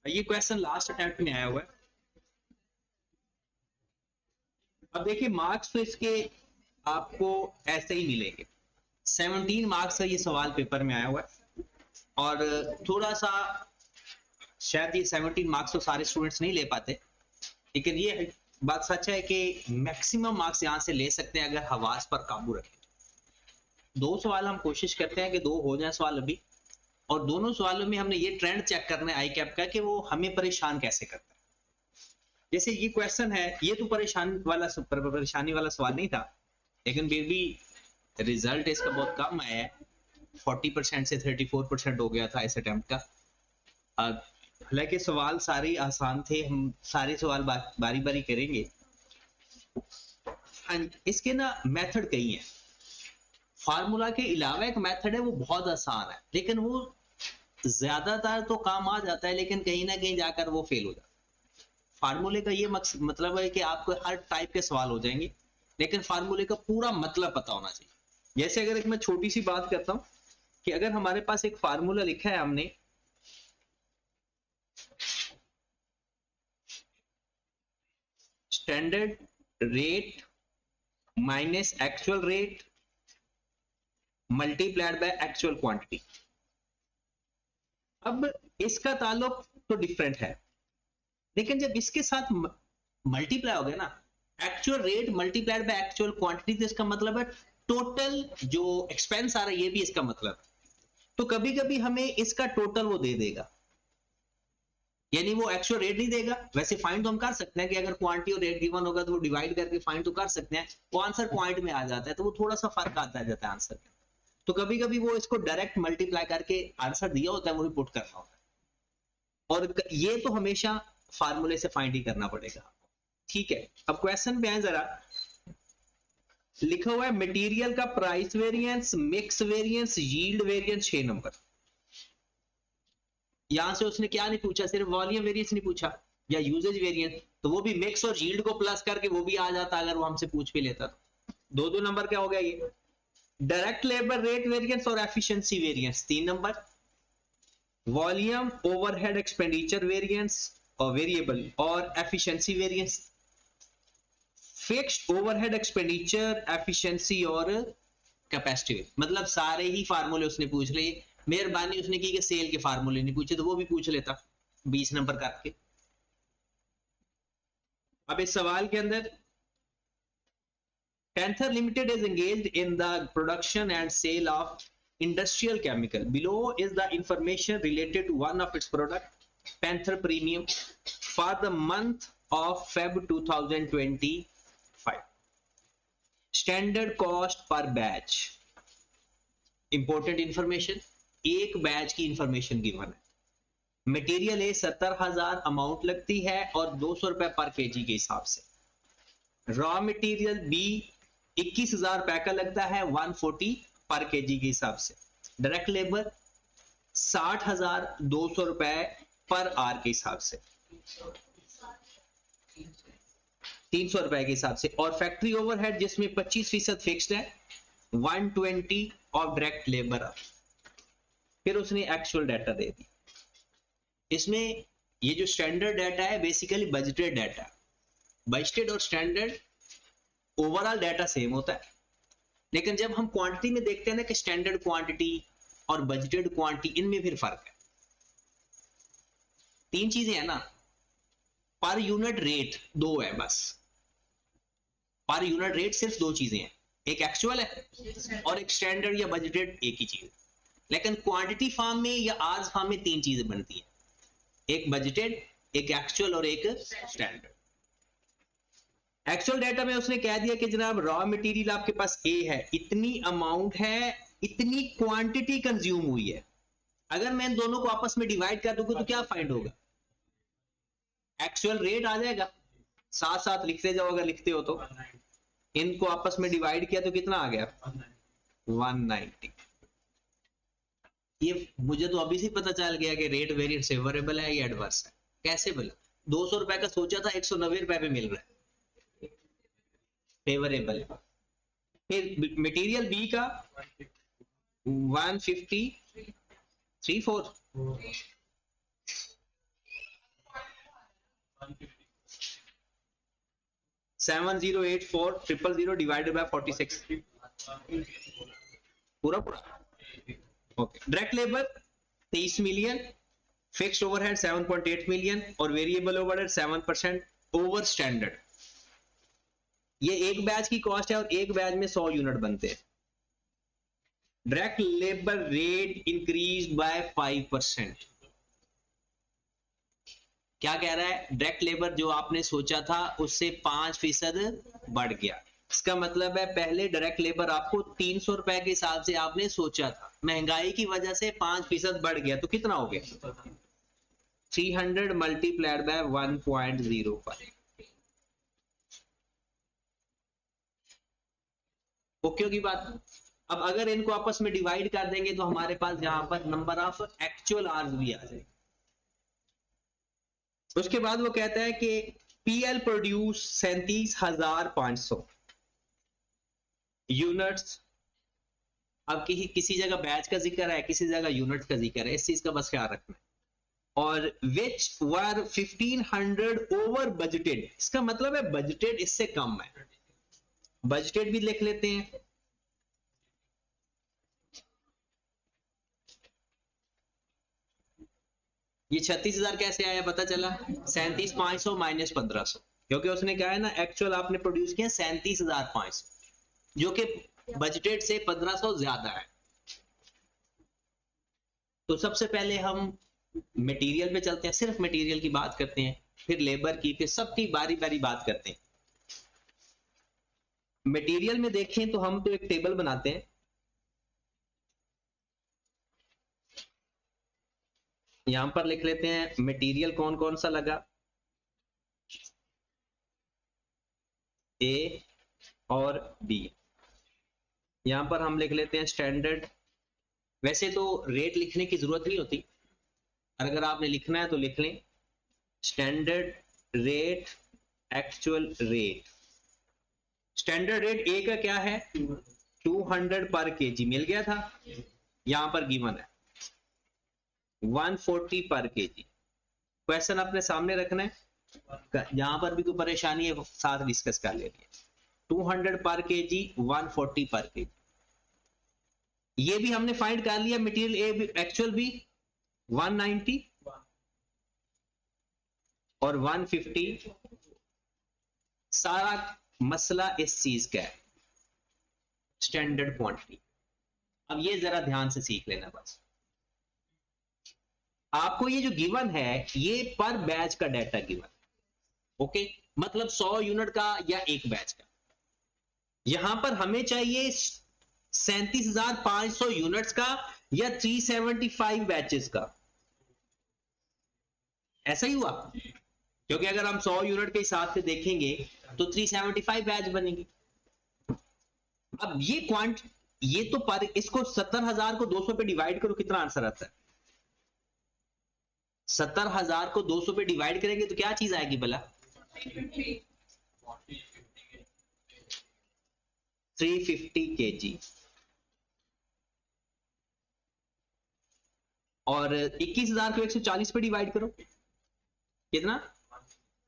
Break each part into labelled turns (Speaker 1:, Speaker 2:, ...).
Speaker 1: ये question last attempt में आया हुआ है। अब देखिए मार्क्स तो इसके आपको ऐसे ही मिलेंगे। 17 मार्क्स का ये सवाल पेपर में आया हुआ है और थोड़ा सा शायद ये 17 मार्क्स तो सारे स्टूडेंट्स नहीं ले पाते, लेकिन ये बात सच है कि मैक्सिमम मार्क्स यहाँ से ले सकते हैं अगर हवास पर काबू रखें। दो सवाल हम कोशिश करते हैं कि दो हो जाए सवाल अभी, और दोनों सवालों में हमने ये ट्रेंड चेक करना है आई कैप का कि वो हमें परेशान कैसे करता है। जैसे ये क्वेश्चन है, ये तो परेशानी वाला सवाल नहीं था, लेकिन फिर भी रिजल्ट इसका बहुत कम आया है। 40% से 34% हो गया था इस अटेम्प्ट का। हालांकि सवाल सारे आसान थे, हम सारे सवाल बारी बारी करेंगे। इसके ना मेथड कई हैं। फार्मूला के अलावा एक मेथड है वो बहुत आसान है, लेकिन वो ज्यादातर तो काम आ जाता है, लेकिन कहीं ना कहीं जाकर वो फेल हो जाता है। फार्मूले का ये मतलब है कि आपको हर टाइप के सवाल हो जाएंगे, लेकिन फार्मूले का पूरा मतलब पता होना चाहिए। जैसे अगर एक मैं छोटी सी बात करता हूं कि अगर हमारे पास एक फार्मूला लिखा है हमने, standard rate minus actual rate multiplied by actual quantity. अब इसका ताल्लुक तो डिफरेंट है, लेकिन जब इसके साथ मल्टीप्लाई हो गया ना, actual rate multiplied by actual quantity, तो इसका मतलब है टोटल जो एक्सपेंस आ रहा है, ये भी इसका मतलब है। तो कभी कभी हमें इसका टोटल वो दे देगा, यानी वो एक्चुअल रेट नहीं देगा। वैसे फाइंड तो हम कर सकते हैं कि अगर क्वांटिटी और रेट गिवन होगा तो वो डिवाइड करके फाइंड तो कर सकते हैं, वो आंसर पॉइंट में आ जाता है, तो वो थोड़ा सा फर्क आता जाता है आंसर में। तो कभी कभी वो इसको डायरेक्ट मल्टीप्लाई करके आंसर दिया होता है वो भी पुट करना होता है, और ये तो हमेशा फार्मूले से फाइंड ही करना पड़ेगा। ठीक है, अब क्वेश्चन पे आए जरा। लिखा हुआ है मटेरियल का price variance, mix variance, yield variance 6 number. यहां से उसने क्या नहीं पूछा, सिर्फ वॉल्यूम वेरिएंस नहीं पूछा या यूजेज वेरिएंस, तो वो भी मिक्स और यील्ड को प्लस करके वो भी आ जाता अगर वो हमसे पूछ भी लेता तो। दो नंबर क्या हो गया ये। डायरेक्ट लेबर रेट वेरिएंस और efficiency variance 3 number. Volume overhead expenditure variance और वेरिएबल और efficiency variance. Fixed overhead expenditure, efficiency और कैपेसिटी। मतलब सारे ही फार्मूले उसने पूछ लिए। मेहरबानी उसने की कि सेल के फार्मूले नहीं पूछे, तो वो भी पूछ लेता 20 नंबर करके। अब इस सवाल के अंदर Panther Limited is engaged in the production and sale of industrial chemical. Below is the information related to one of its product, Panther Premium, for the month of Feb 2025. Standard cost per batch. Important information. एक batch की information given है। Material A 70,000 amount लगती है और 200 रुपए पर KG के हिसाब से। रॉ मटेरियल बी 21,000 रुपए का लगता है 140 पर केजी के हिसाब से। डायरेक्ट लेबर 60,200 रुपए पर आर के हिसाब से, 300 रुपए के हिसाब से। और फैक्ट्री ओवरहेड जिसमें 25% फिक्स्ड है, 120 ऑफ डायरेक्ट लेबर। फिर उसने एक्चुअल डाटा दे दी। इसमें ये जो स्टैंडर्ड डाटा है बेसिकली बजटेड डाटा। बजटेड और स्टैंडर्ड ओवरऑल डाटा सेम होता है, लेकिन जब हम क्वांटिटी में देखते हैं ना कि स्टैंडर्ड क्वांटिटी और बजटेड क्वांटिटी, इनमें फिर फर्क है। 3 चीजें हैं ना, पर यूनिट रेट 2 है बस। पर यूनिट रेट सिर्फ 2 चीजें हैं, एक एक्चुअल है और एक स्टैंडर्ड या बजटेड, एक ही चीज। लेकिन क्वांटिटी फॉर्म में या आर्स फॉर्म में 3 चीजें बनती हैं, एक बजटेड, एक एक्चुअल और एक स्टैंडर्ड। एक्चुअल डाटा में उसने कह दिया कि जनाब रॉ मटेरियल आपके पास ए है, इतनी अमाउंट है, इतनी क्वांटिटी कंज्यूम हुई है। अगर मैं इन दोनों को आपस में डिवाइड कर दूंगा तो क्या फाइंड होगा, एक्चुअल रेट आ जाएगा। साथ साथ लिखते जाओ अगर लिखते हो तो। इनको आपस में डिवाइड किया तो कितना आ गया, 190। ये मुझे तो अभी से पता चल गया कि रेट वेरिएंस फेवरेबल है या एडवर्स है। कैसे बोला, 200 रुपए का सोचा था 190 रुपए पे मिल रहा है, फेवरेबल है। फिर मटेरियल बी का 150 34, 7084,000 डिवाइडेड बाय 46 पूरा पूरा। Okay, direct labour 23 million, fixed overhead 7.8 million और वेरिएबल ओवरहेड 7% ओवर स्टैंडर्ड। ये एक बैच की कॉस्ट है और एक बैच में 100 यूनिट बनते हैं। Direct labour rate increase by 5%। क्या कह रहा है? डायरेक्ट लेबर जो आपने सोचा था उससे 5% बढ़ गया। इसका मतलब है पहले डायरेक्ट लेबर आपको 300 रुपए के हिसाब से आपने सोचा था, महंगाई की वजह से 5% बढ़ गया, तो कितना हो गया? 300 मल्टीप्लाइड बाय 1.05। ओके की बात। अब अगर इनको आपस में डिवाइड कर देंगे तो हमारे पास यहां पर नंबर ऑफ एक्चुअल आवर्स भी आ जाएगा। उसके बाद वो कहता है कि पीएल प्रोड्यूस 37,500 यूनिट्स। अब किसी जगह बैच का जिक्र है, किसी जगह यूनिट का जिक्र है, इस चीज का बस ख्याल रखना है। और विच वर 1500 ओवर बजटेड, इसका मतलब है बजटेड इससे कम है। बजटेड भी लिख लेते हैं। ये 36,000 कैसे आया पता चला? 37,500 माइनस 1,500, क्योंकि उसने कहा है ना एक्चुअल आपने प्रोड्यूस किया 37,500, जो कि बजटेड से 1,500 ज्यादा है। तो सबसे पहले हम मटेरियल पे चलते हैं, सिर्फ मटेरियल की बात करते हैं, फिर लेबर की, फिर सबकी बारी बारी बात करते हैं। मटेरियल में देखें तो हम तो एक टेबल बनाते हैं। यहां पर लिख लेते हैं मटेरियल कौन कौन सा लगा, ए और बी। यहां पर हम लिख लेते हैं स्टैंडर्ड। वैसे तो रेट लिखने की जरूरत नहीं होती, अगर आपने लिखना है तो लिख लें standard rate, actual rate. Standard rate A का क्या है? 200 पर केजी मिल गया था, यहां पर गिवन है 140 पर केजी। क्वेश्चन अपने सामने रखना है, यहां पर भी कोई परेशानी है साथ डिस्कस कर लेनी है। 200 पर केजी, 140 पर केजी, ये भी हमने फाइंड कर लिया। मटेरियल ए एक्चुअल भी 190 और 150। सारा मसला इस चीज का है, स्टैंडर्ड क्वांटिटी। अब ये जरा ध्यान से सीख लेना बस। आपको ये जो गिवन है ये पर बैच का डाटा गिवन, ओके, मतलब 100 यूनिट का या एक बैच का। यहां पर हमें चाहिए 37,500 यूनिट्स का या 375 बैचेस का। ऐसा ही हुआ, क्योंकि अगर हम 100 यूनिट के हिसाब से देखेंगे तो 375 बैच बनेंगे। अब ये तो पर इसको 70,000 को 200 पे डिवाइड करो, कितना आंसर आता है? 70,000 को 200 पे डिवाइड करेंगे तो क्या चीज आएगी भला? 350 केजी। और 21,000 को 140 पे डिवाइड करो, कितना?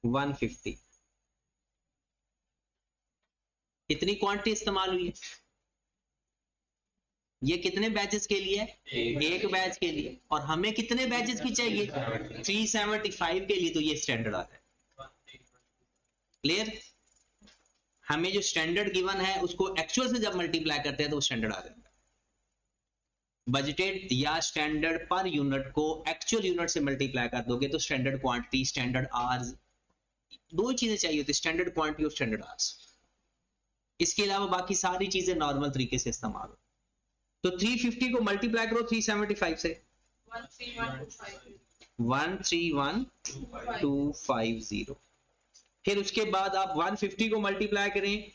Speaker 1: 150। कितनी क्वांटिटी इस्तेमाल हुई है? ये कितने बैचेस के लिए? एक बैच के लिए। और हमें कितने बैचेस की चाहिए? 375 के लिए, तो ये स्टैंडर्ड आता है। क्लियर? हमें जो स्टैंडर्ड गिवन है उसको एक्चुअल से जब मल्टीप्लाई करते हैं तो स्टैंडर्ड आ जाता है। बजटेड या स्टैंडर्ड पर यूनिट को एक्चुअल यूनिट से मल्टीप्लाई कर दोगे तो स्टैंडर्ड क्वांटिटी, स्टैंडर्ड आवर्स, दो चीजें चाहिए होती, स्टैंडर्ड क्वांटिटी और स्टैंडर्ड आवर्स। इसके अलावा बाकी सारी चीजें नॉर्मल तरीके से इस्तेमाल हो। तो 350 को मल्टीप्लाई करो 375 से, 131,250। फिर उसके बाद आप 150 को मल्टीप्लाई करें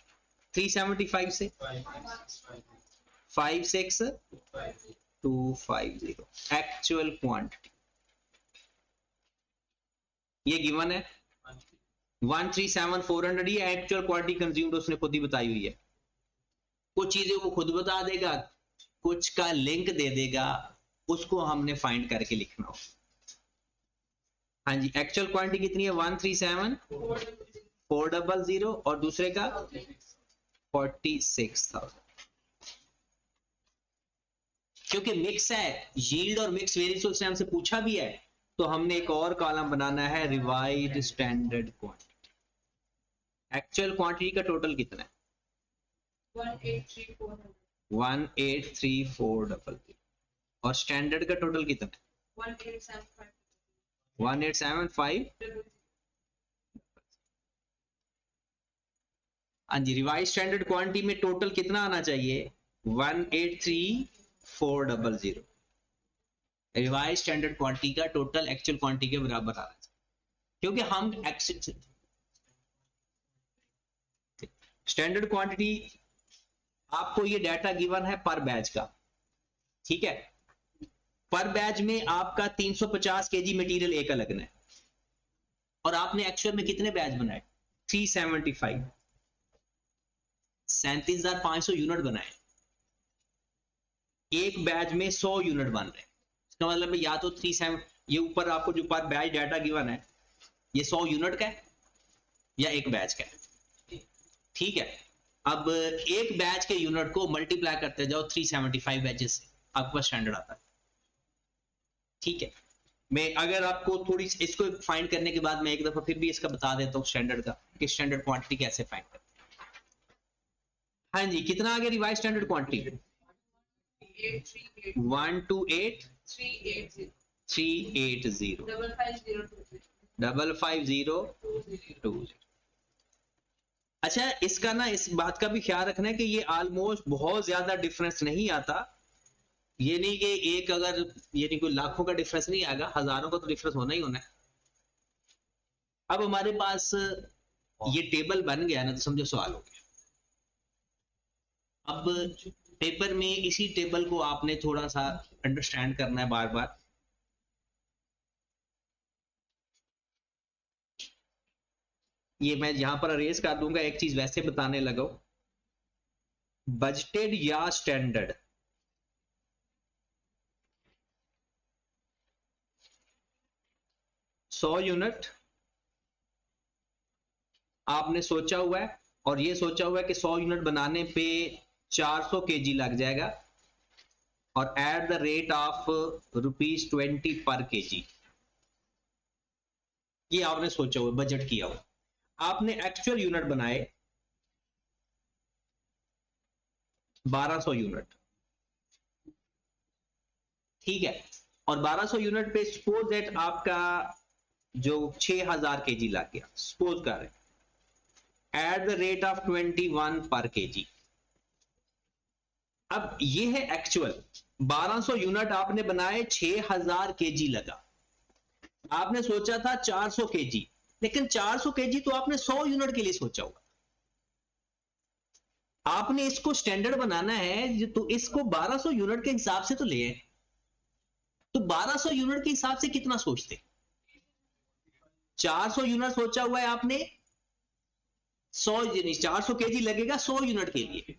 Speaker 1: 375 से, 56,250 एक्चुअल क्वांटिटी। ये गिवन है 137,400, ये एक्चुअल क्वांटिटी कंज्यूम्ड उसने खुद ही बताई हुई है। कुछ चीजें वो खुद बता देगा, कुछ का लिंक दे देगा, उसको हमने फाइंड करके लिखना हो। हाँ जी, एक्चुअल क्वांटिटी कितनी है? 137,400 400 और दूसरे का 46,000। क्योंकि मिक्स है, यील्ड और मिक्स वेरिएंस उसने हमसे पूछा भी है, तो हमने एक और कॉलम बनाना है, revised standard quantity. Actual quantity का टोटल कितना है? 183,400 और स्टैंडर्ड का टोटल कितना है? 187,500। हाँ जी, रिवाइज स्टैंडर्ड क्वांटिटी में टोटल कितना आना चाहिए? 183,400। रिवाइज स्टैंडर्ड क्वांटिटी का टोटल एक्चुअल क्वांटिटी के बराबर आना चाहिए, क्योंकि हम स्टैंडर्ड क्वांटिटी आपको ये डाटा गिवन है पर बैच का, ठीक है। पर बैच में आपका 350 केजी मटेरियल एक लगना है, और आपने एक्चुअल में कितने बैच बनाए? 375, 37,500 यूनिट बनाए। एक बैच में 100 यूनिट बन रहे हैं, इसका मतलब या तो 37, ये ऊपर आपको जो पर बैच डाटा गिवन है ये 100 यूनिट का है या एक बैच का है, ठीक है। अब एक बैच के यूनिट को मल्टीप्लाई करते जाओ 375 बैचेस से, आपके पास स्टैंडर्ड आता है, ठीक है। मैं अगर आपको थोड़ी इसको फाइंड करने के बाद मैं एक दफा फिर भी इसका बता देता हूँ स्टैंडर्ड का, कि स्टैंडर्ड क्वांटिटी कैसे फाइंड करते हैं। हाँ जी, कितना आ गया रिवाइज स्टैंडर्ड क्वांटिटी? 128,380 55020। अच्छा, इसका ना इस बात का भी ख्याल रखना है कि ये ऑलमोस्ट बहुत ज्यादा डिफरेंस नहीं आता। ये नहीं कि एक अगर ये नहीं कोई लाखों का डिफरेंस नहीं आएगा, हजारों का तो डिफरेंस होना ही होना है। अब हमारे पास ये टेबल बन गया ना, तो समझो सवाल हो गया। अब पेपर में इसी टेबल को आपने थोड़ा सा अंडरस्टैंड करना है बार बार। ये मैं यहां पर अरेज कर दूंगा, एक चीज वैसे बताने लगा, बजटेड या स्टैंडर्ड, सौ यूनिट आपने सोचा हुआ है, और ये सोचा हुआ है कि 100 यूनिट बनाने पे 400 केजी लग जाएगा, और एट द रेट ऑफ ₹20 पर केजी, ये आपने सोचा हुआ, बजट किया हुआ। आपने एक्चुअल यूनिट बनाए 1200 यूनिट, ठीक है, और 1200 यूनिट पे सपोज दैट आपका जो 6000 केजी लग गया, सपोज कर रहे हैं, एट द रेट ऑफ 21 पर केजी। अब ये है एक्चुअल, 1200 यूनिट आपने बनाए, 6000 केजी लगा। आपने सोचा था 400 केजी, लेकिन 400 केजी तो आपने 100 यूनिट के लिए सोचा होगा। आपने इसको स्टैंडर्ड बनाना है तो इसको 1200 यूनिट के हिसाब से तो ले आए। तो 1200 यूनिट के हिसाब से कितना सोचते? 400 यूनिट सोचा हुआ है आपने, 400 केजी लगेगा 100 यूनिट के लिए,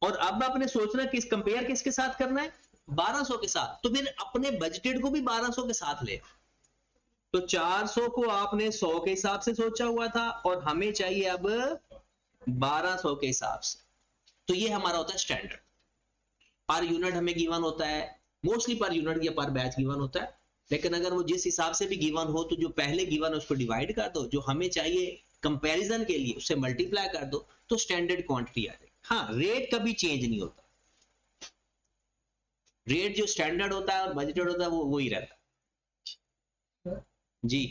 Speaker 1: और अब आपने सोचना किस कंपेयर किसके साथ करना है? 1200 के साथ। तो फिर अपने बजटेड को भी 1200 के साथ ले। तो 400 को आपने 100 के हिसाब से सोचा हुआ था, और हमें चाहिए अब 1200 के हिसाब से। तो ये हमारा होता है स्टैंडर्ड। पर यूनिट हमें गिवन होता है, मोस्टली पर यूनिट या पर बैच गिवन होता है, लेकिन अगर वो जिस हिसाब से भी गिवन हो तो जो पहले गिवन है उसको डिवाइड कर दो, जो हमें चाहिए कंपैरिजन के लिए उससे मल्टीप्लाई कर दो, तो स्टैंडर्ड क्वांटिटी आ जाएगी। हाँ, रेट कभी चेंज नहीं होता, रेट जो स्टैंडर्ड होता है और बजटेड होता है वो वही रहता है जी।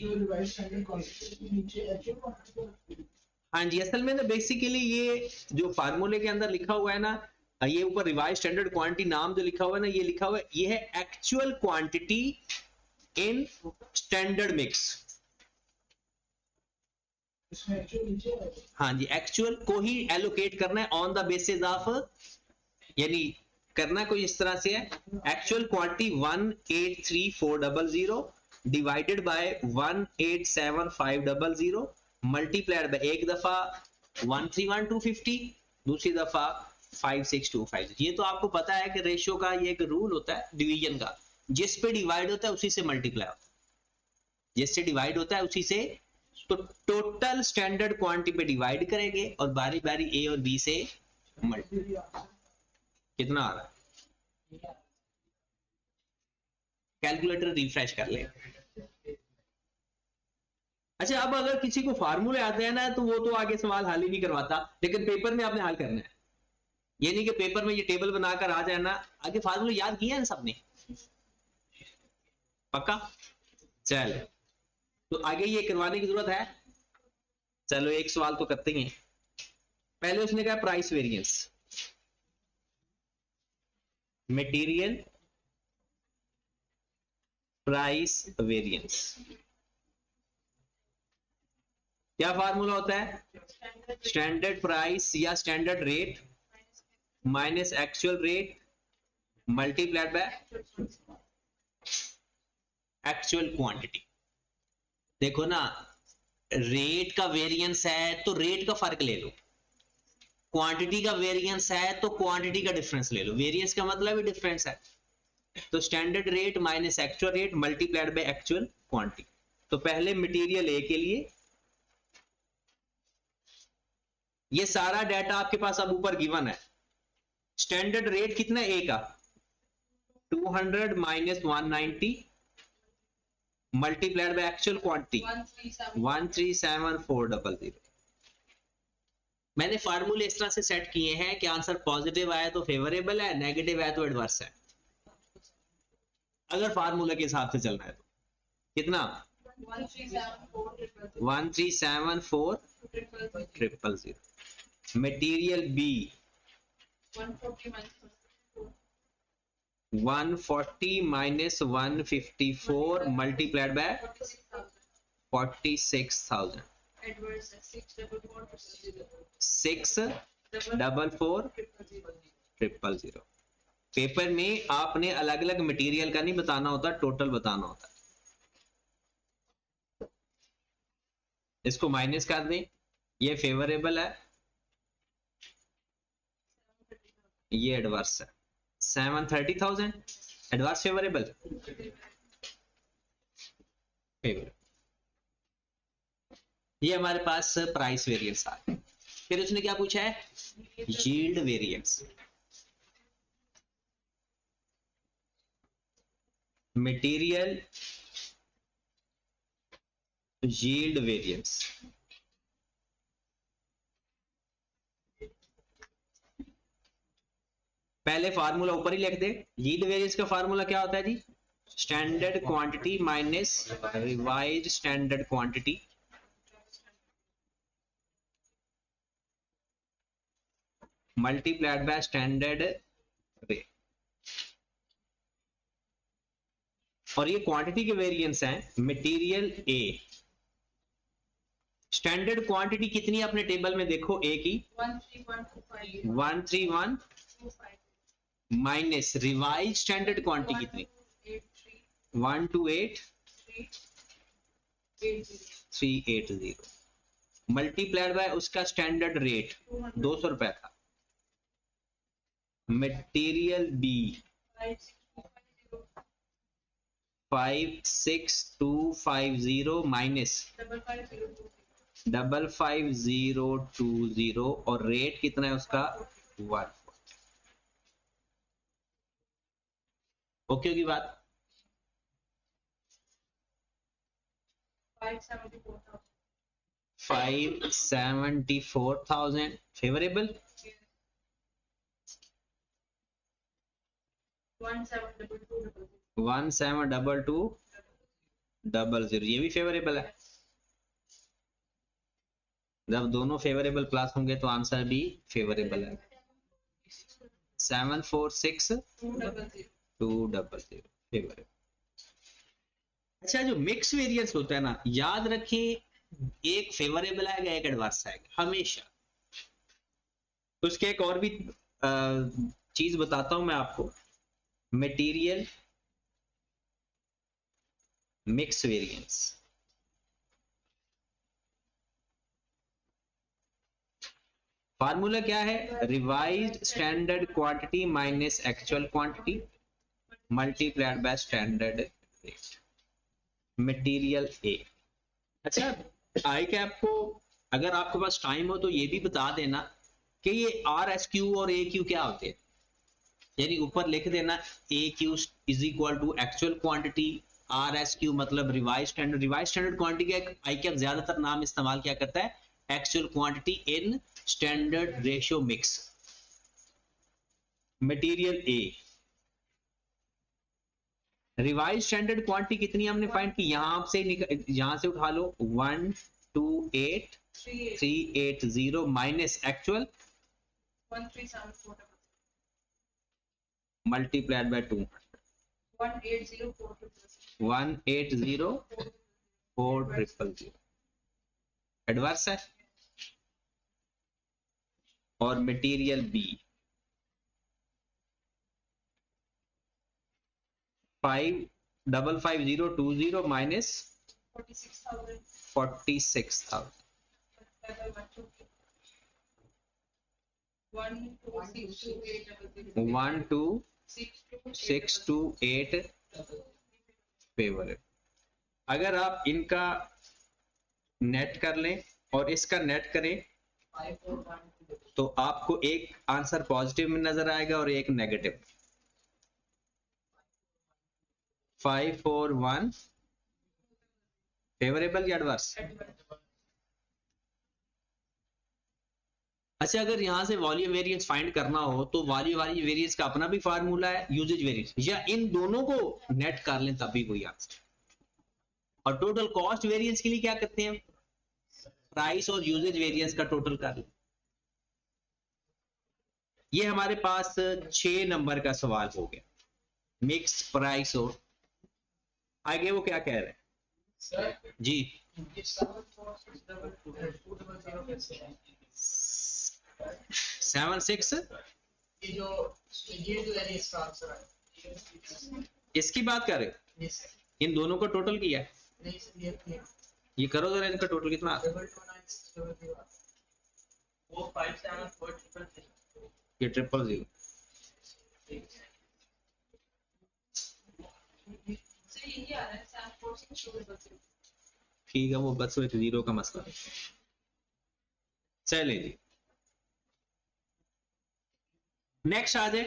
Speaker 1: हाँ जी, असल में ना बेसिकली ये जो फार्मूले के अंदर लिखा हुआ है ना, ये ऊपर रिवाइज स्टैंडर्ड क्वांटिटी नाम जो लिखा हुआ है ना, ये लिखा हुआ है, ये है actual quantity in standard mix. हाँ जी, एक्चुअल को ही एलोकेट करना है ऑन द बेसिस ऑफ, यानी करना कोई इस तरह से है, actual quantity 183,400 divided by 187,500 multiplied by एक दफा 131,250, दूसरी दफा 56250। ये तो आपको पता है कि रेशियो का ये एक रूल होता है डिवीजन का, जिस पे डिवाइड होता है उसी से मल्टीप्लाई होता है, जिससे डिवाइड होता है उसी से तो टोटल स्टैंडर्ड क्वांटिटी पे डिवाइड करेंगे और बारी बारी ए और बी से मल्टीप्लाई। कितना आ रहा है? कैलकुलेटर रिफ्रेश कर ले। अच्छा, अब अगर किसी को फार्मूले आते हैं ना तो वो तो आगे सवाल हल ही नहीं करवाता, लेकिन पेपर में आपने हल करना है। ये नहीं कि पेपर में ये टेबल बनाकर आ जाए ना, आगे फार्मूले याद किए हैं सबने? पक्का? चलो, तो आगे ये करवाने की जरूरत है। चलो एक सवाल तो करते ही हैं। पहले उसने कहा price variance, material price variance. क्या फार्मूला होता है? स्टैंडर्ड प्राइस या standard rate minus actual rate multiplied by actual quantity. देखो ना, रेट का वेरिएंस है तो रेट का फर्क ले लो, क्वांटिटी का वेरिएंस है तो क्वांटिटी का डिफरेंस ले लो। वेरिएंस का मतलब ही डिफरेंस है। तो standard rate minus actual rate multiplied by actual quantity. तो पहले मटेरियल ए के लिए ये सारा डाटा आपके पास अब ऊपर गिवन है। स्टैंडर्ड रेट कितना ए का? 200 minus 190 multiplied by actual quantity 137,400। मैंने फार्मूले इस तरह से सेट किए हैं कि आंसर पॉजिटिव आया तो फेवरेबल है, नेगेटिव आया तो एडवर्स है। अगर फार्मूले के हिसाब से चलना है तो कितना? 137,400। Material B 140 minus 154 multiplied by 46,000 644,000। Paper में आपने अलग अलग मटेरियल का नहीं बताना होता, टोटल बताना होता। इसको माइनस कर दें, ये फेवरेबल है, ये एडवर्स है। 730,000 एडवर्स फेवरेबल फेवरेबल। ये हमारे पास प्राइस वेरिएंस आ गया। फिर उसने क्या पूछा है? Yield variance. Material yield variance. पहले फार्मूला ऊपर ही लिख दे। यील्ड वेरिएंस का फार्मूला क्या होता है जी? Standard quantity minus revised standard quantity multiplied by standard rate. और ये क्वांटिटी के वेरिएंस हैं। मटेरियल ए, स्टैंडर्ड क्वांटिटी कितनी है अपने टेबल में देखो, ए की 131 माइनस रिवाइज स्टैंडर्ड क्वांटिटी कितनी? 128,380 मल्टीप्लाइड बाय उसका स्टैंडर्ड रेट 200 रुपए था। मटेरियल बी 56250 माइनस 55020 और रेट कितना है उसका? 1। ओके होगी बात? 574,000 फेवरेबल। 172200 ये भी फेवरेबल है। जब दोनों फेवरेबल प्लस होंगे तो आंसर भी फेवरेबल है। 746200 फेवरेबल। अच्छा, जो मिक्स वेरिएंस होता है ना, याद रखें, एक फेवरेबल आएगा एक एडवर्स आएगा हमेशा। तो उसके एक और भी चीज बताता हूं मैं आपको। मटेरियल मिक्स वेरिएंस, फार्मूला क्या है? Revised standard quantity minus actual quantity multiplied by standard rate. Material A. अच्छा, आई कैप को अगर आपके पास टाइम हो तो ये भी बता देना कि ये आर एस क्यू और ए क्यू क्या होते हैं, यानी ऊपर लिख देना A Q is equal to actual quantity, R S Q मतलब revise standard, revise standard quantity का आई कैप ज्यादातर नाम इस्तेमाल क्या करता है, actual quantity in standard ratio mix. Material A, revise standard quantity कितनी हमने फाइंड की, यहां से उठा लो 128,380 minus actual multiplied by 2, 180,400 adverse है। और मटेरियल बी 5,55020 माइनस 46,000, 12628 फेवर। अगर आप इनका नेट कर लें और इसका नेट करें तो आपको एक आंसर पॉजिटिव में नजर आएगा और एक नेगेटिव। 541 फेवरेबल या एडवर्स। अच्छा, अगर यहां से वॉल्यूम वेरिएंस फाइंड करना हो तो वॉल्यूम वेरिएंस का अपना भी फार्मूला है, यूजेज वेरिएंस, या इन दोनों को नेट कर लें तब भी वही आंसर। और टोटल कॉस्ट वेरिएंस के लिए क्या करते हैं, प्राइस और यूजेज वेरिएंस का टोटल कर लें। ये हमारे पास 6 नंबर का सवाल हो गया, मिक्स प्राइस। और आगे वो क्या कह रहे हैं जी, 76 इसकी बात कर रहे हो, इन दोनों को टोटल किया है, ये करो जरा, इनका टोटल कितना आता है, ये 000। ठीक है, वो बस एक जीरो का मसला है। चले जी, नेक्स्ट आ जाए।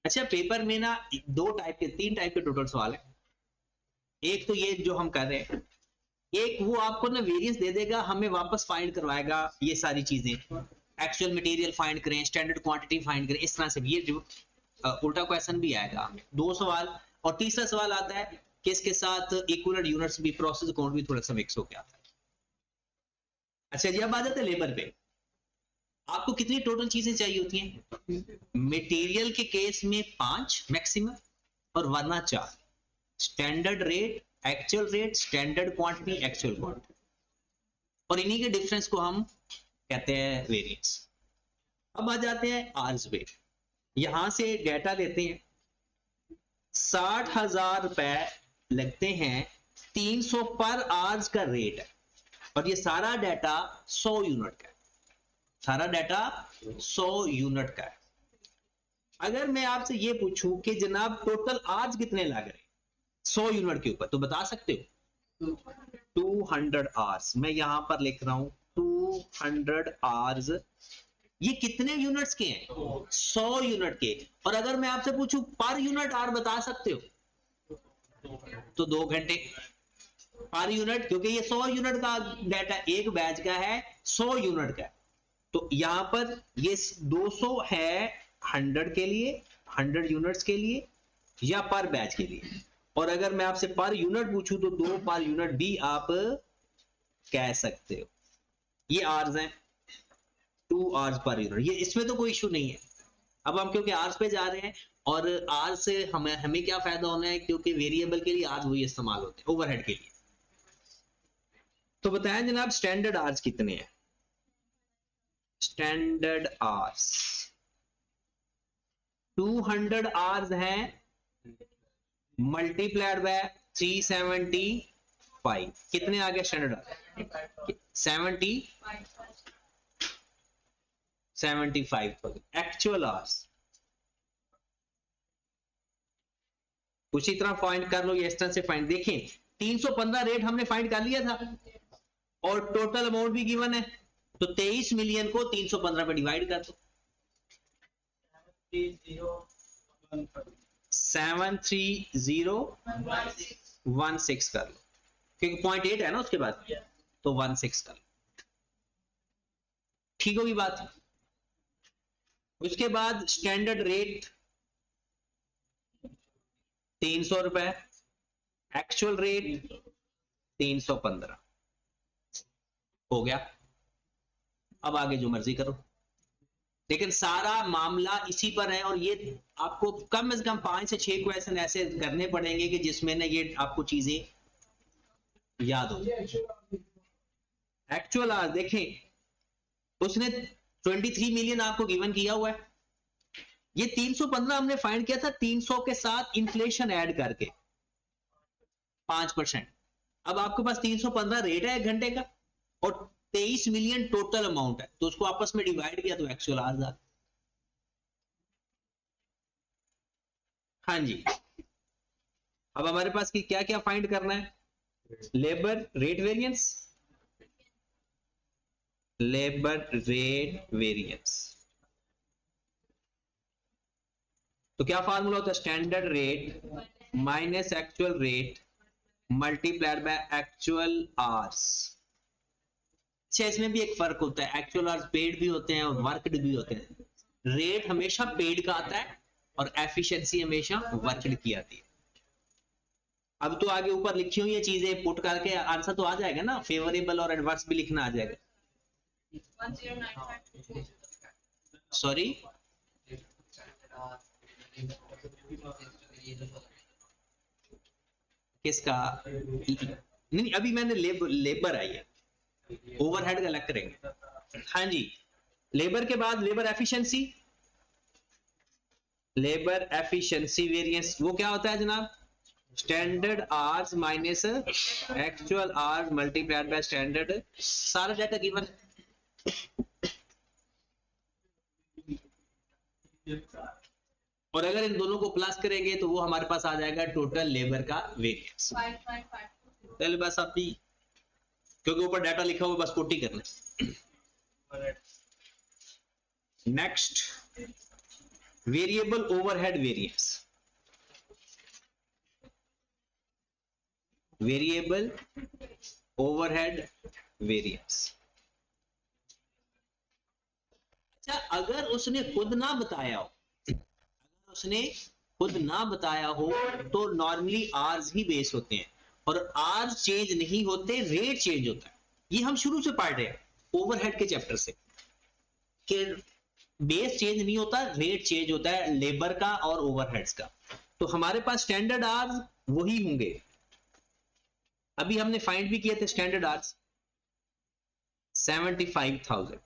Speaker 1: अच्छा, पेपर में ना तीन टाइप के टोटल सवाल है। एक तो ये जो हम कर रहे हैं, एक वो आपको ना वेरिएंस दे देगा, हमें वापस फाइंड करवाएगा ये सारी चीजें, एक्चुअल मटेरियल फाइंड करें, स्टैंडर्ड क्वांटिटी फाइंड करें, इस तरह से ये जो उल्टा क्वेश्चन भी आएगा हमें 2 सवाल। और तीसरा सवाल आता है कि इसके साथ इक्विवेलेंट यूनिट्स भी, प्रोसेस अकाउंट भी थोड़ा सा मिक्स होकर आता है। अच्छा जी, अब आ जाते हैं लेबर पे। आपको कितनी टोटल चीजें चाहिए होती हैं, मटेरियल के केस में 5 मैक्सिमम और वरना 4, standard rate, actual rate, standard quantity, actual quantity, और इन्हीं के डिफरेंस को हम कहते हैं वेरिएंस। अब आ जाते हैं आर्स पे, यहां से डेटा लेते हैं, 60,000 रुपए लगते हैं, 300 पर आवर्स का रेट है, और ये सारा डाटा 100 यूनिट का है, सारा डाटा 100 यूनिट का है। अगर मैं आपसे ये पूछूं कि जनाब टोटल आवर्स कितने लग रहे 100 यूनिट के ऊपर, तो बता सकते हो 200 आवर्स। मैं यहां पर लिख रहा हूं 200 आवर्स, ये कितने यूनिट्स के हैं, 100 यूनिट के। और अगर मैं आपसे पूछूं पर यूनिट आवर बता सकते हो, तो 2 घंटे पर यूनिट, क्योंकि ये 100 यूनिट का डाटा, एक बैच का है 100 यूनिट का। तो यहां पर ये 200 है 100 के लिए, 100 यूनिट्स के लिए या पर बैच के लिए। और अगर मैं आपसे पर यूनिट पूछूं तो 2 पर यूनिट भी आप कह सकते हो। ये आवर्स हैं, 2 आवर्स पर यूनिट, ये इसमें तो कोई इशू नहीं है। अब हम क्योंकि आर्स पे जा रहे हैं, और आर्स से हमें क्या फायदा होना है, क्योंकि वेरिएबल के लिए आर्स वही इस्तेमाल होते हैं ओवरहेड के लिए। तो बताएं जनाब स्टैंडर्ड आर्स कितने हैं, स्टैंडर्ड आर्स 200 आर्स हैं, मल्टीप्लाइड बाय 375, कितने आ गए स्टैंडर्ड आर्स, 75,000 एक्चुअल आवर्स। उसी तरह फाइंड कर लो, ये इस तरह से फाइंड, देखें 315 रेट हमने फाइंड कर लिया था और टोटल अमाउंट भी गिवन है, तो 23 मिलियन को 315 पे डिवाइड कर दो, 73016 कर लो, क्योंकि 0.8 है ना उसके बाद, तो 16 कर लो, ठीक होगी बात। उसके बाद स्टैंडर्ड रेट 300 रुपए, एक्चुअल रेट 315 हो गया। अब आगे जो मर्जी करो, लेकिन सारा मामला इसी पर है, और ये आपको कम से कम 5 से 6 क्वेश्चन ऐसे करने पड़ेंगे कि जिसमें ना ये आपको चीजें याद हो। एक्चुअल आज देखें, उसने 23 मिलियन आपको गिवन किया हुआ है, ये 315 हमने फाइंड किया था 300 के साथ इन्फ्लेशन ऐड करके 5%। अब आपके पास 315 रेट है 1 घंटे का और 23 मिलियन टोटल अमाउंट है, तो उसको आपस में डिवाइड किया तो एक्चुअल आवर्स आ। हाँ जी, अब हमारे पास की क्या क्या फाइंड करना है, labour rate variance, labour rate variance, तो क्या फार्मूला होता है, standard rate minus actual rate multiplied by actual hours. अच्छा, इसमें भी एक फर्क होता है, एक्चुअल आवर्स पेड भी होते हैं और वर्कड भी होते हैं, रेट हमेशा पेड का आता है और एफिशिएंसी हमेशा वर्कड की आती है। अब तो आगे ऊपर लिखी हुई ये चीजें पुट करके आंसर तो आ जाएगा ना, फेवरेबल और एडवर्स भी लिखना आ जाएगा। सॉरी, किसका, नहीं अभी मैंने लेबर आई है, ओवरहेड का अलग करेंगे। हाँ जी, लेबर के बाद labour efficiency, labour efficiency variance वो क्या होता है जनाब, standard hours minus actual hours multiplied by standard, सारा डाटा गिवन। और अगर इन दोनों को प्लस करेंगे तो वो हमारे पास आ जाएगा टोटल लेबर का वेरिएंस। पहले बस आप भी, क्योंकि ऊपर डाटा लिखा हुआ बस पुट ही करना। Next, variable overhead variance, variable overhead variance. अच्छा, अगर उसने खुद ना बताया हो, अगर उसने खुद ना बताया हो तो नॉर्मली आर्स ही बेस होते हैं, और आर्स चेंज नहीं होते, रेट चेंज होता है। ये हम शुरू से पढ़ रहे हैं ओवरहेड के चैप्टर से, कि बेस चेंज नहीं होता, रेट चेंज होता है लेबर का और ओवरहेड्स का। तो हमारे पास स्टैंडर्ड आर्स वही होंगे, अभी हमने फाइंड भी किए थे स्टैंडर्ड आर्स 75,000,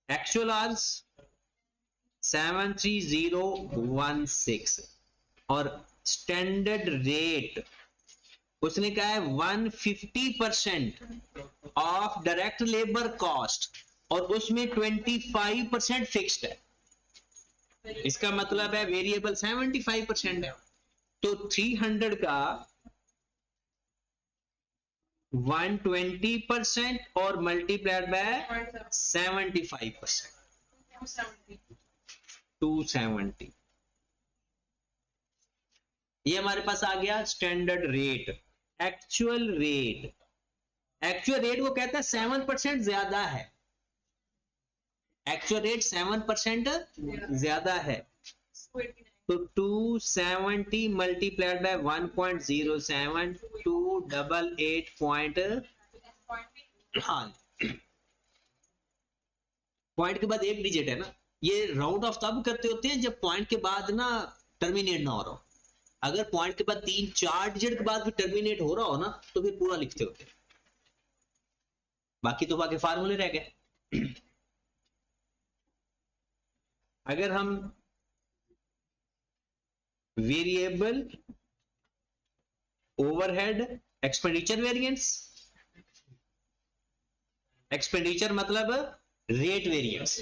Speaker 1: एक्चुअल आवर्स 73016, और स्टैंडर्ड रेट उसने कहा है 150% ऑफ डायरेक्ट लेबर कॉस्ट, और उसमें 25% फिक्स्ड है, इसका मतलब है वेरिएबल 75% है, तो 300 का 120% और मल्टीप्लाइड बाय 75%, 270। ये हमारे पास आ गया standard rate. Actual rate, actual rate वो कहता है 7% ज्यादा है, एक्चुअल रेट 7% ज्यादा है, तो 270 मल्टीप्लाइड बाय 1.07, 288. हाँ, पॉइंट के बाद एक डिजिट है ना, ये राउंड ऑफ तब करते होते हैं जब पॉइंट के बाद ना टर्मिनेट ना हो रहा हो, अगर पॉइंट के बाद 3-4 डिजिट के बाद भी टर्मिनेट हो रहा हो ना तो फिर पूरा लिखते होते, बाकी तो बाकी फार्मूले रह गए। अगर हम variable overhead expenditure variance, expenditure मतलब रेट वेरिएंस,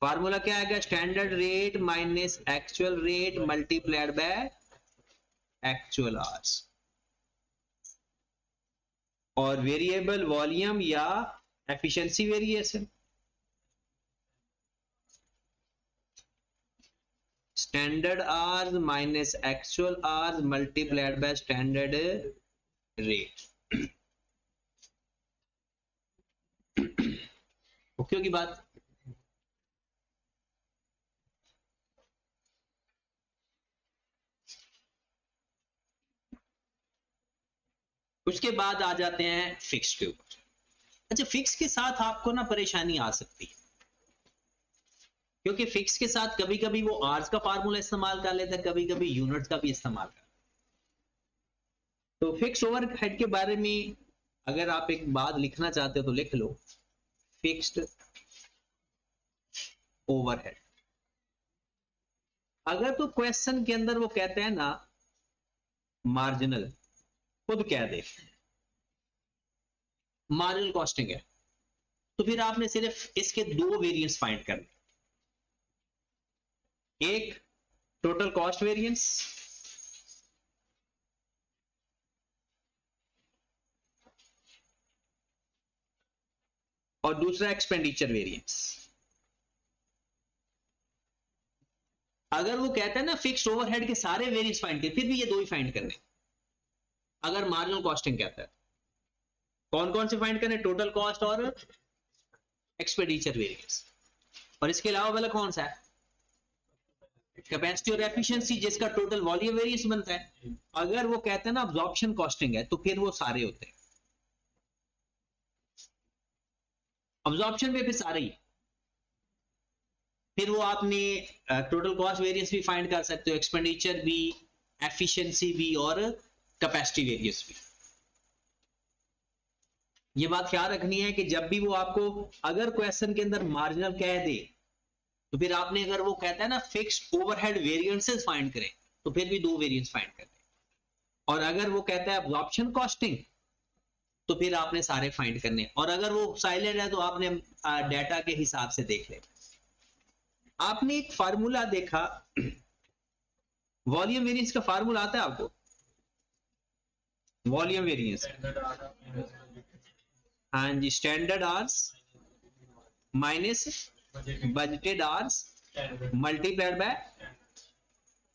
Speaker 1: फार्मूला क्या आएगा, standard rate minus actual rate multiplied by actual hours, और वेरिएबल वॉल्यूम या efficiency variation, standard hours minus actual hours multiplied by standard rate. Okay होगी बात। उसके बाद आ जाते हैं फिक्स के ऊपर। अच्छा, फिक्स के साथ आपको ना परेशानी आ सकती है, क्योंकि फिक्स के साथ कभी कभी वो आवर्स का फार्मूला इस्तेमाल कर लेता है, कभी कभी यूनिट्स का भी इस्तेमाल कर। तो फिक्स ओवरहेड के बारे में अगर आप एक बात लिखना चाहते हो तो लिख लो, फिक्स्ड ओवरहेड। अगर तो क्वेश्चन के अंदर वो कहते हैं ना मार्जिनल, खुद कह दे मार्जिनल कॉस्टिंग है, तो फिर आपने सिर्फ इसके दो वेरिएंट्स फाइंड करने, एक टोटल कॉस्ट वेरिएंस, और दूसरा एक्सपेंडिचर वेरिएंस। अगर वो कहता है ना फिक्स्ड ओवरहेड के सारे वेरिएंस फाइंड कर, फिर भी ये दो ही फाइंड करने। अगर मार्जिनल कॉस्टिंग कहता है कौन कौन से फाइंड करने, टोटल कॉस्ट और एक्सपेंडिचर वेरिएंस, और इसके अलावा वाला कौन सा है, कैपेसिटी और एफिशिएंसी, जिसका टोटल वॉल्यूम वेरिएंस बनता है। अगर वो कहते हैं ना अब्जॉर्प्शन कॉस्टिंग है, तो फिर वो सारे होते हैं, अब्जॉर्प्शन में फिर सारे ही। फिर वो आपने टोटल कॉस्ट वेरिएंस भी फाइंड कर सकते हो, एक्सपेंडिचर भी, एफिशिएंसी भी, और कैपेसिटी वेरिएंस भी। ये बात ख्याल रखनी है कि जब भी वो आपको अगर क्वेश्चन के अंदर मार्जिनल कह दे, तो फिर आपने, अगर वो कहता है ना फिक्स्ड ओवरहेड वेरिएंसेस फाइंड करें, तो फिर भी दो वेरिएंस फाइंड करें। और अगर वो कहता है अब्जॉर्प्शन कॉस्टिंग, तो फिर आपने सारे फाइंड करने, और अगर वो साइलेंट है तो आपने डाटा के हिसाब से देख ले। आपने एक फार्मूला देखा, वॉल्यूम वेरिएंस का फार्मूला आता है आपको, वॉल्यूम वेरिएंस, हाँ जी, standard hours minus budgeted hours multiplied by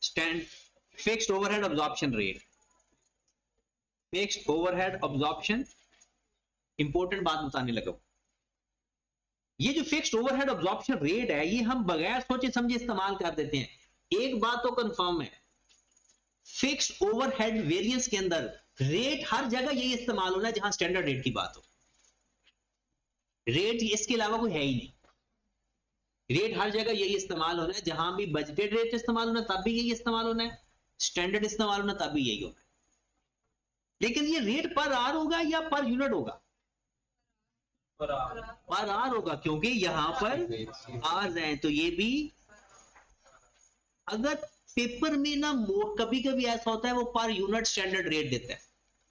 Speaker 1: stand fixed overhead absorption rate. Fixed overhead absorption, important बात बताने लगा, ये जो फिक्स्ड ओवरहेड अब्जॉर्प्शन रेट है, ये हम बगैर सोचे समझे इस्तेमाल कर देते हैं। एक बात तो कंफर्म है, फिक्स्ड ओवरहेड वेरिएंस के अंदर रेट हर जगह यही इस्तेमाल होना है जहां स्टैंडर्ड रेट की बात हो। रेट इसके अलावा कोई है ही नहीं, रेट हर जगह यही इस्तेमाल होना है, जहां भी बजटेड रेट इस्तेमाल होना है तब भी यही इस्तेमाल होना है, स्टैंडर्ड इस्तेमाल होना तब भी यही होना है। लेकिन ये रेट पर आर होगा या पर यूनिट होगा, पर आर होगा, क्योंकि यहां पर आर है, तो ये भी। अगर पेपर में ना कभी कभी ऐसा होता है वो पर यूनिट स्टैंडर्ड रेट देता है,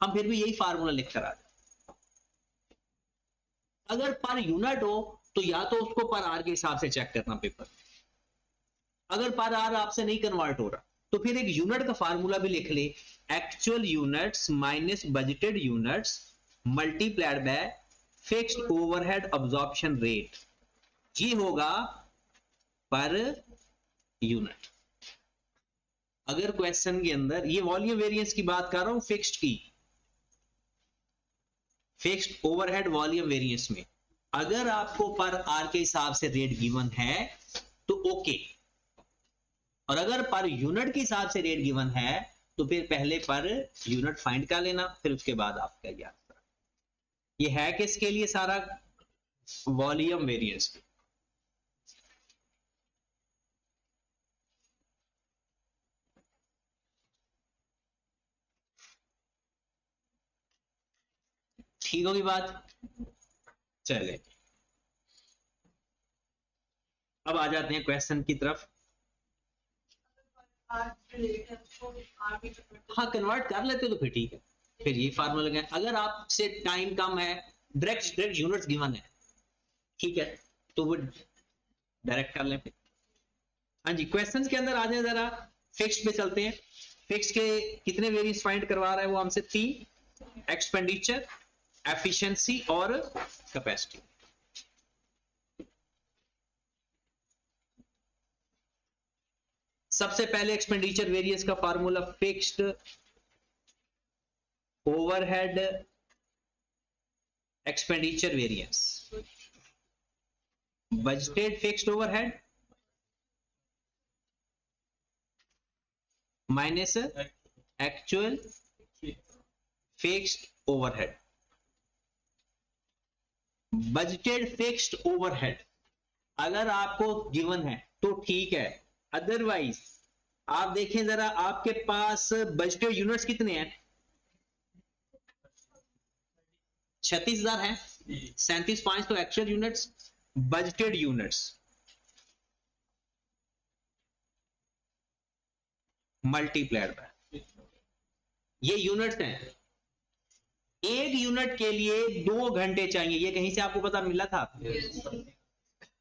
Speaker 1: हम फिर भी यही फार्मूला लिख कर आते। अगर पर यूनिट हो तो या तो उसको पर आर के हिसाब से चेक करना पेपर, अगर पर आर आपसे नहीं कन्वर्ट हो रहा तो फिर एक यूनिट का फार्मूला भी लिख ले, actual units minus budgeted units multiplied by fixed overhead absorption rate, ये होगा पर यूनिट। अगर क्वेश्चन के अंदर, ये वॉल्यूम वेरिएंस की बात कर रहा हूं, फिक्स्ड की, फिक्स्ड ओवरहेड वॉल्यूम वेरिएंस में अगर आपको पर आर के हिसाब से रेट गिवन है तो ओके, और अगर पर यूनिट के हिसाब से रेट गिवन है तो फिर पहले पर यूनिट फाइंड कर लेना, फिर उसके बाद आपका ये आंसर। ये है किसके लिए सारा, वॉल्यूम वेरिएंस के। ठीक होगी बात, चले अब आ जाते हैं क्वेश्चन की तरफ। हाँ, कन्वर्ट कर लेते तो फिर ठीक है, फिर ये फार्मूला लगाए। अगर आपसे टाइम कम है, डायरेक्ट यूनिट्स गिवन है, ठीक है, तो वो डायरेक्ट कर लें फिर। हाँ जी, क्वेश्चंस के अंदर आ जाए जरा। फिक्स्ड पे चलते हैं। फिक्स्ड के कितने वेरिएंस फाइंड करवा रहा है वो हमसे? 3, एक्सपेंडिचर, एफिशिएंसी और कैपेसिटी। सबसे पहले एक्सपेंडिचर वेरिएंस का formula, fixed overhead expenditure variance, budgeted fixed overhead minus actual fixed overhead. Budgeted fixed overhead अगर आपको गिवन है तो ठीक है, अदरवाइज आप देखें जरा, आपके पास बजटेड यूनिट्स कितने हैं? 36,000 है। 37.5 तो actual units, budgeted units multiplied by, ये यूनिट्स हैं। एक यूनिट के लिए 2 घंटे चाहिए, ये कहीं से आपको पता मिला था?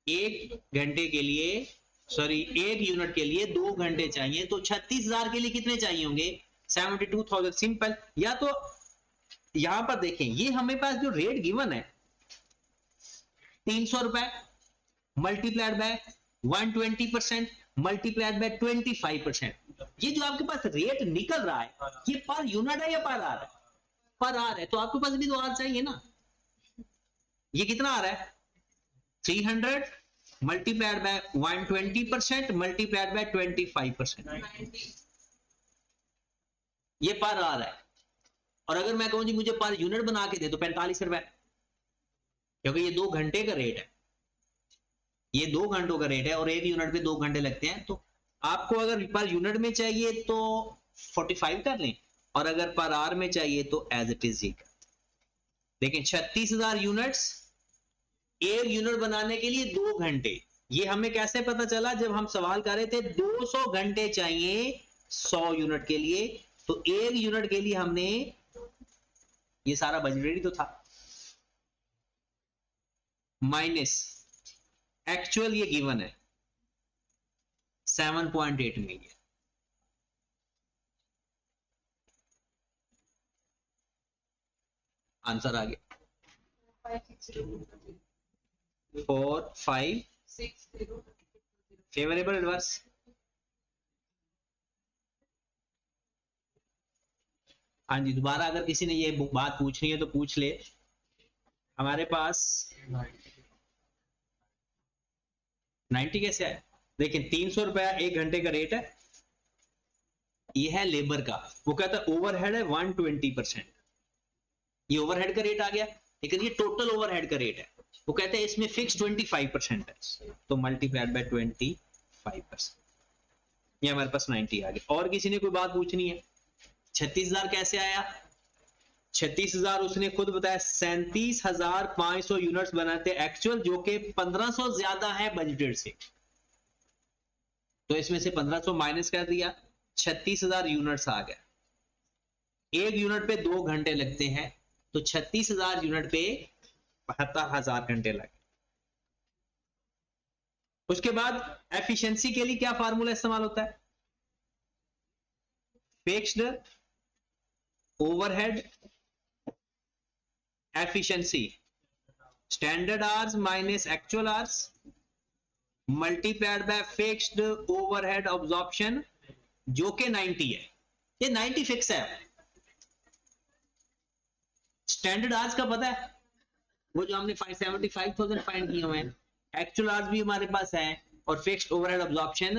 Speaker 1: एक घंटे के लिए, सॉरी, एक यूनिट के लिए 2 घंटे चाहिए, तो 36,000 के लिए कितने चाहिए होंगे? 72,000। सिंपल। या तो यहां पर देखें, ये हमें पास जो रेट गिवन है 300 रुपए मल्टीप्लाइड बाय 120% मल्टीप्लाइड बाय 25%, ये जो आपके पास रेट निकल रहा है ये पर यूनिट है या पर आर है? पर आर है, तो आपके पास भी तो आर चाहिए ना। ये कितना आ रहा है? 300 मल्टीप्लाइड बाय 120% मल्टीप्लाइड बाय 25%, ये पर आर है। और अगर मैं कहूं जी मुझे पर यूनिट बना के दे तो 45 रुपए, क्योंकि ये 2 घंटे का रेट है, ये 2 घंटों का रेट है और एक यूनिट पे 2 घंटे लगते हैं। तो आपको अगर पर यूनिट में चाहिए तो 45 कर लें, और अगर पर आवर में चाहिए तो एज इट इज ही कर। लेकिन 36,000 यूनिट्स, एक यूनिट बनाने के लिए 2 घंटे, ये हमें कैसे पता चला? जब हम सवाल कर रहे थे 200 घंटे चाहिए 100 यूनिट के लिए, तो एक यूनिट के लिए हमने, ये सारा बजटेड ही तो था, माइनस एक्चुअल, ये गिवन है 7.8 मिलियन। आंसर आ गया 4, 5, 6 फेवरेबल रिवर्स। हाँ जी, दोबारा अगर किसी ने ये बात पूछनी है तो पूछ ले। हमारे पास 90 कैसे आया? लेकिन 300 रुपया 1 घंटे का रेट है, ये है लेबर का। वो कहता है ओवरहेड है 120%, ये ओवरहेड का रेट आ गया, लेकिन ये टोटल ओवरहेड का रेट है। वो कहते हैं इसमें फिक्स 25% है, तो मल्टीप्लाइड बाय 25%, ये हमारे पास 90 आ गया। और किसी ने कोई बात पूछनी है? 36,000 कैसे आया? 36,000 उसने खुद बताया, 37,500 यूनिट्स बनाते एक्चुअल, जो कि 1500 ज्यादा है बजटेड से, तो इसमें से 1500 माइनस कर दिया, 36,000 यूनिट्स आ गया। एक यूनिट पे 2 घंटे लगते हैं, तो 36,000 यूनिट पे 72,000 घंटे लगे। उसके बाद एफिशिएंसी के लिए क्या फार्मूला इस्तेमाल होता है? Fixed overhead efficiency, standard hours minus actual hours multiplied bye fixed overhead absorption, जो कि 90 है। ये 90 फिक्स है। स्टैंडर्ड आवर्स का पता है, वो जो हमने 75,000 फाइंड किए हुए हैं, एक्चुअल आवर्स भी हमारे पास है और फिक्स्ड ओवरहेड अब्जॉर्प्शन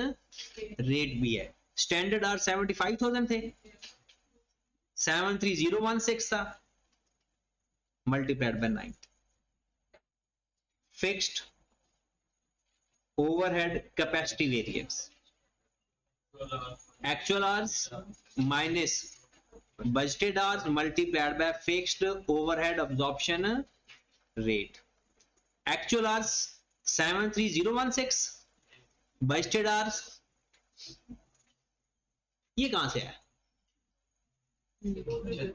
Speaker 1: रेट भी है। स्टैंडर्ड आवर्स 75,000 थे, 73016 था, multiplied by 90। Fixed overhead capacity variance, actual hours minus budgeted hours multiplied bye fixed overhead absorption rate. Actual hours 73016, budgeted hours, ये कहां से आया?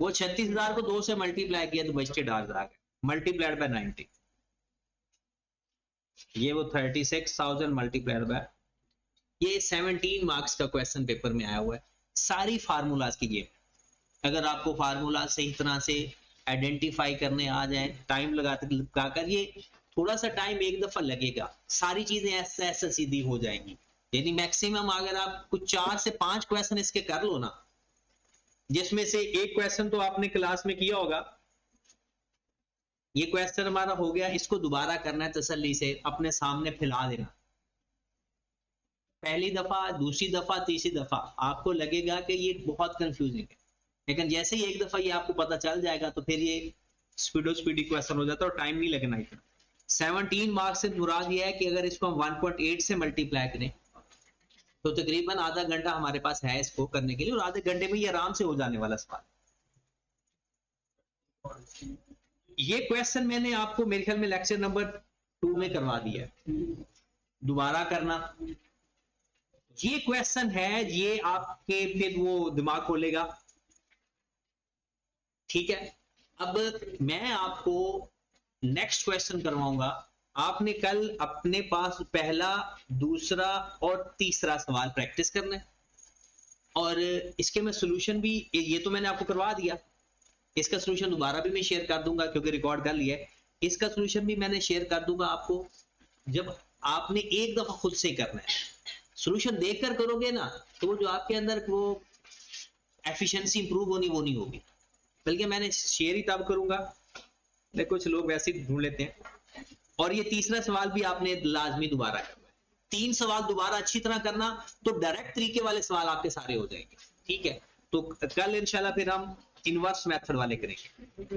Speaker 1: वो 36,000 को 2 से मल्टीप्लाई किया तो बजटेड आवर्स आ गया, मल्टीप्लाइड बाय 90। ये वो 36,000 मल्टीप्लाइड बाय, ये 17 मार्क्स का क्वेश्चन पेपर में आया हुआ है। सारी फार्मूलाज की गेम, अगर आपको फार्मूला सही तरह से आइडेंटिफाई करने आ जाए, टाइम लगाकर, ये थोड़ा सा टाइम एक दफा लगेगा, सारी चीजें ऐसे ऐसे सीधी हो जाएंगी। यानी मैक्सिमम अगर आप कुछ 4 से 5 क्वेश्चन इसके कर लो ना, जिसमें से एक क्वेश्चन तो आपने क्लास में किया होगा, ये क्वेश्चन हमारा हो गया, इसको दोबारा करना है तसल्ली से, अपने सामने फैला देना, पहली दफा, दूसरी दफा, तीसरी दफा आपको लगेगा कि ये बहुत कंफ्यूजिंग है, लेकिन जैसे ही एक दफा ये आपको पता चल जाएगा तो फिर ये स्पीडी क्वेश्चन हो जाता है और टाइम नहीं लगना इतना। 17 मार्क्स से मुराद ये है कि अगर इसको हम 1.8 से मल्टीप्लाई करें तो तकरीबन आधा घंटा हमारे पास है इसको करने के लिए, और आधे घंटे में ये आराम से हो जाने वाला सवाल। ये क्वेश्चन मैंने आपको मेरे ख्याल में लेक्चर नंबर 2 में करवा दिया है, दोबारा करना। ये क्वेश्चन है, ये आपके फिर वो दिमाग खोलेगा, ठीक है। अब मैं आपको नेक्स्ट क्वेश्चन करवाऊंगा, आपने कल अपने पास पहला, दूसरा और तीसरा सवाल प्रैक्टिस करना है, और इसके मैं सॉल्यूशन भी, ये तो मैंने आपको करवा दिया, इसका सॉल्यूशन दोबारा भी मैं शेयर कर दूंगा क्योंकि रिकॉर्ड कर लिया है। इसका सॉल्यूशन भी मैंने शेयर कर दूंगा आपको, जब आपने एक दफा खुद से करना है। सॉल्यूशन देखकर करोगे ना तो जो आपके अंदर वो एफिशिएंसी इंप्रूव होनी, वो नहीं होगी, बल्कि मैंने शेयर ही तब करूंगा, कुछ लोग वैसे ही ढूंढ लेते हैं। और ये तीसरा सवाल भी आपने लाजमी दोबारा करना है, 3 सवाल दोबारा अच्छी तरह करना, तो डायरेक्ट तरीके वाले सवाल आपके सारे हो जाएंगे, ठीक है। तो कल इंशाल्लाह फिर हम इनवर्स मेथड वाले करेंगे।